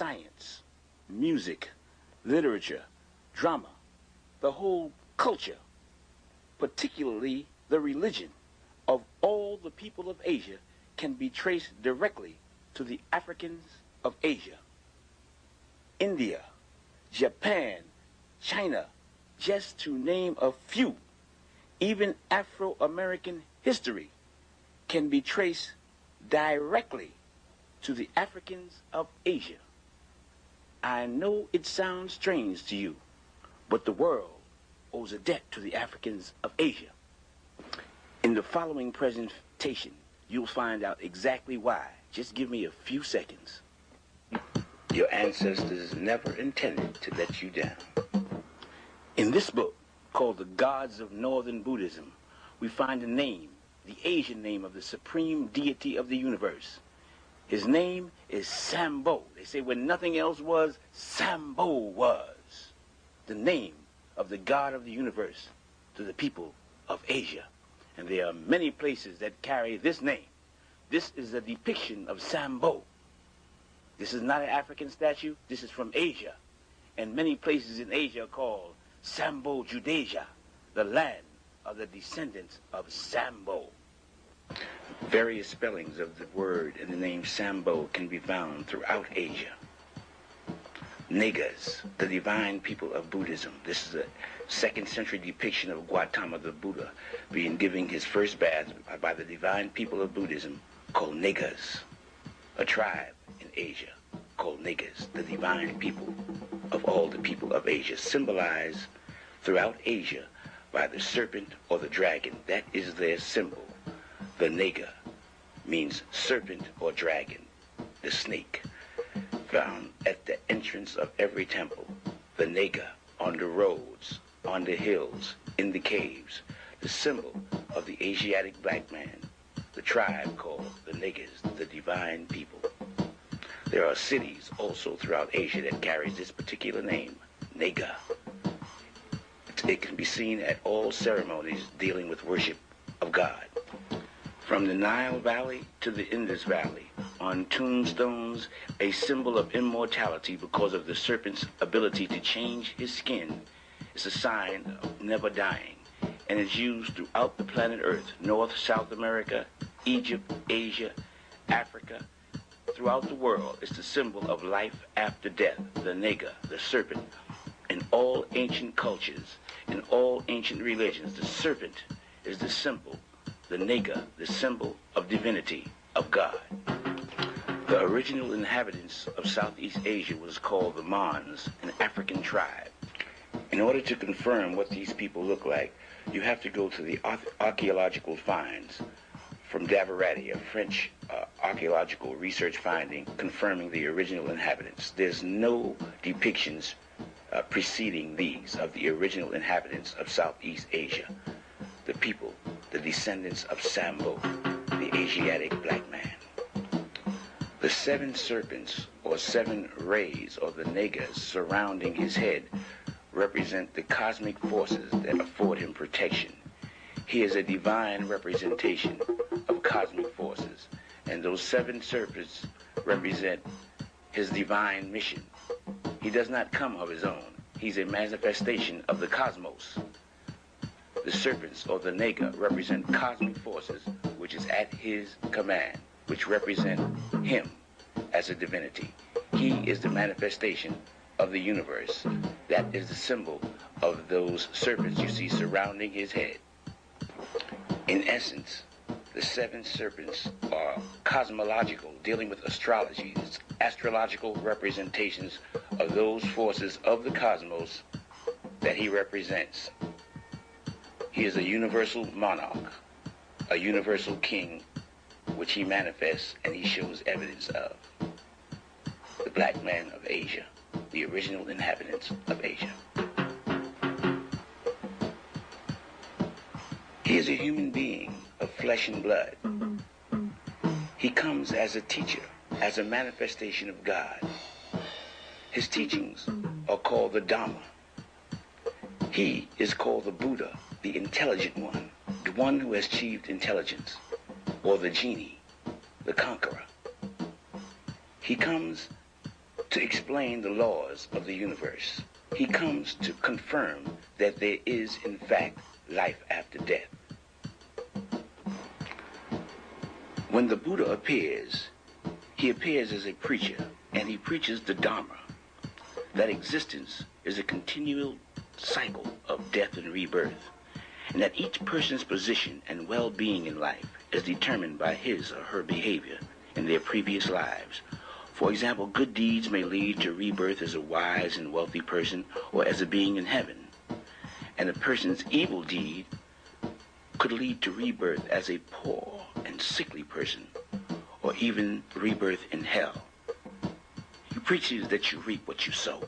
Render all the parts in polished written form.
science, music, literature, drama, the whole culture, particularly the religion of all the people of Asia, can be traced directly to the Africans of Asia. India, Japan, China, just to name a few. Even Afro-American history can be traced directly to the Africans of Asia. I know it sounds strange to you, but the world owes a debt to the Africans of Asia. In the following presentation, you'll find out exactly why. Just give me a few seconds. Your ancestors never intended to let you down. In this book, called The Gods of Northern Buddhism, we find a name, the Asian name of the supreme deity of the universe. His name is Sambo. They say when nothing else was, Sambo was. The name of the God of the universe to the people of Asia. And there are many places that carry this name. This is a depiction of Sambo. This is not an African statue. This is from Asia. And many places in Asia are called Sambo Judasia, the land of the descendants of Sambo. Various spellings of the word and the name Sambo can be found throughout Asia. Negas, the divine people of Buddhism. This is a 2nd century depiction of Gautama the Buddha being given his first bath by the divine people of Buddhism called Negas, a tribe in Asia called Negas, the divine people of all the people of Asia, symbolized throughout Asia by the serpent or the dragon. That is their symbol. The Nega means serpent or dragon, the snake, found at the entrance of every temple. The Nega on the roads, on the hills, in the caves, the symbol of the Asiatic black man, the tribe called the Negas, the divine people. There are cities also throughout Asia that carries this particular name, Nega. It can be seen at all ceremonies dealing with worship of God. From the Nile Valley to the Indus Valley, on tombstones, a symbol of immortality because of the serpent's ability to change his skin is a sign of never dying, and is used throughout the planet Earth, North, South America, Egypt, Asia, Africa, throughout the world. It's the symbol of life after death, the Nega, the serpent. In all ancient cultures, in all ancient religions, the serpent is the symbol, the Nega, the symbol of divinity, of God. The original inhabitants of Southeast Asia was called the Mons, an African tribe. In order to confirm what these people look like, you have to go to the archaeological finds from Davarati, a French archaeological research finding confirming the original inhabitants. There's no depictions preceding these of the original inhabitants of Southeast Asia, the people, the descendants of Sambo, the Asiatic black man. The 7 serpents, or 7 rays, or the Negas surrounding his head, represent the cosmic forces that afford him protection. He is a divine representation of cosmic forces, and those 7 serpents represent his divine mission. He does not come of his own. He's a manifestation of the cosmos. The serpents, or the Nega, represent cosmic forces which is at his command, which represent him as a divinity. He is the manifestation of the universe. That is the symbol of those serpents you see surrounding his head. In essence, the 7 serpents are cosmological, dealing with astrology. It's astrological representations of those forces of the cosmos that he represents. He is a universal monarch, a universal king, which he manifests and he shows evidence of. The black man of Asia, the original inhabitants of Asia. He is a human being of flesh and blood. He comes as a teacher, as a manifestation of God. His teachings are called the Dhamma. He is called the Buddha, the intelligent one, the one who has achieved intelligence, or the genie, the conqueror. He comes to explain the laws of the universe. He comes to confirm that there is, in fact, life after death. When the Buddha appears, he appears as a preacher, and he preaches the Dharma, that existence is a continual cycle of death and rebirth, and that each person's position and well-being in life is determined by his or her behavior in their previous lives. For example, good deeds may lead to rebirth as a wise and wealthy person or as a being in heaven, and a person's evil deed could lead to rebirth as a poor and sickly person, or even rebirth in hell. He preaches that you reap what you sow.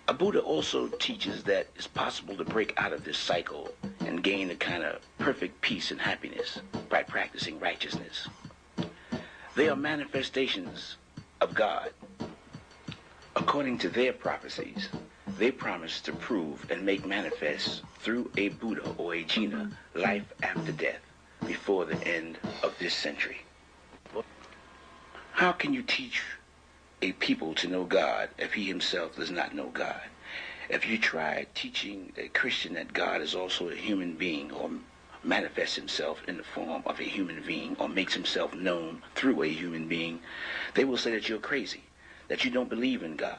A Buddha also teaches that it's possible to break out of this cycle and gain a kind of perfect peace and happiness by practicing righteousness. They are manifestations of God. According to their prophecies, they promise to prove and make manifest through a Buddha or a Jina life after death before the end of this century. How can you teach a people to know God if he himself does not know God? If you try teaching a Christian that God is also a human being, or manifests himself in the form of a human being, or makes himself known through a human being, they will say that you're crazy, that you don't believe in God.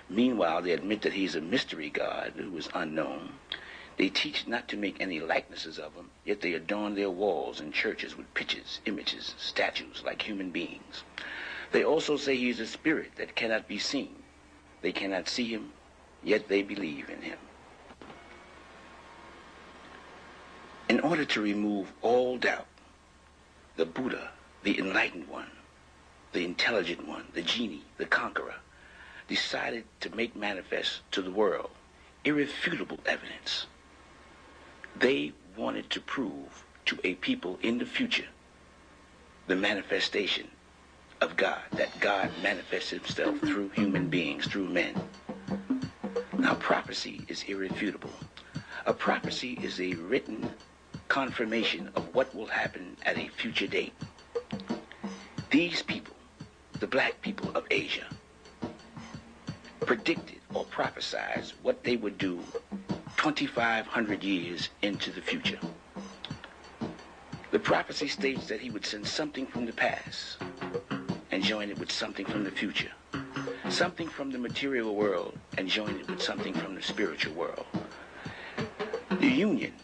Meanwhile, they admit that he's a mystery God who is unknown. They teach not to make any likenesses of him, yet they adorn their walls and churches with pictures, images, statues like human beings. They also say he is a spirit that cannot be seen. They cannot see him, yet they believe in him. In order to remove all doubt, the Buddha, the enlightened one, the intelligent one, the genie, the conqueror, decided to make manifest to the world irrefutable evidence. They wanted to prove to a people in the future the manifestation of God, that God manifests himself through human beings, through men. Now, prophecy is irrefutable. A prophecy is a written confirmation of what will happen at a future date. These people, the black people of Asia, predicted or prophesied what they would do 2,500 years into the future. The prophecy states that he would send something from the past and join it with something from the future, something from the material world and join it with something from the spiritual world. The union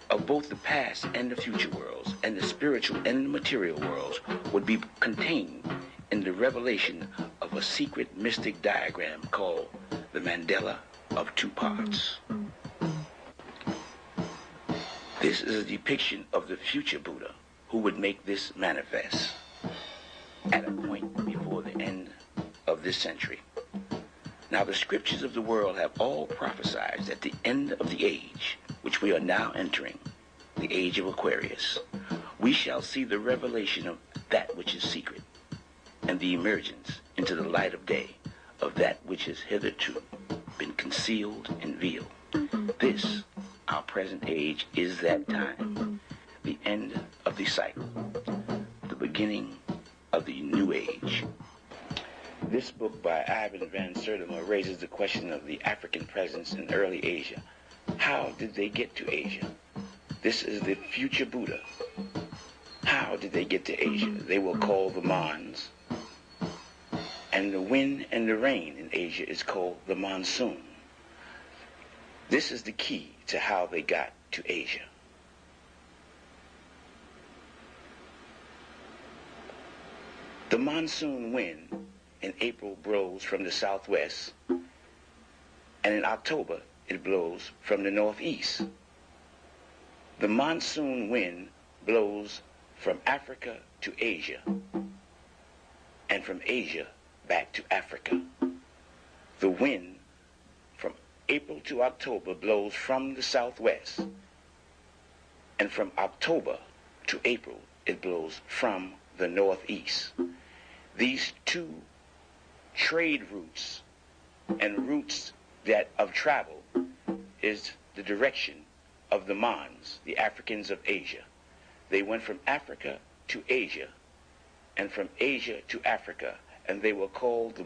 of both the past and the future worlds, and the spiritual and the material worlds, would be contained in the revelation of a secret mystic diagram called the Mandala of Two Parts. This is a depiction of the future Buddha who would make this manifest at a point before the end of this century. Now, the scriptures of the world have all prophesied at the end of the age, which we are now entering, the age of Aquarius, we shall see the revelation of that which is secret, and the emergence into the light of day of that which has hitherto been concealed and veiled. This, our present age, is that time, the end of the cycle, the beginning of the new age. This book by Ivan Van Sertima raises the question of the African presence in early Asia. How did they get to Asia? This is the future Buddha. How did they get to Asia? They were called the Mons. And the wind and the rain in Asia is called the monsoon. This is the key to how they got to Asia. The monsoon wind in April blows from the southwest, and in October it blows from the northeast. The monsoon wind blows from Africa to Asia, and from Asia back to Africa. The wind from April to October blows from the southwest, and from October to April it blows from the northeast. These two trade routes and routes that of travel is the direction of the Mons, the Africans of Asia. They went from Africa to Asia, and from Asia to Africa, and they were called the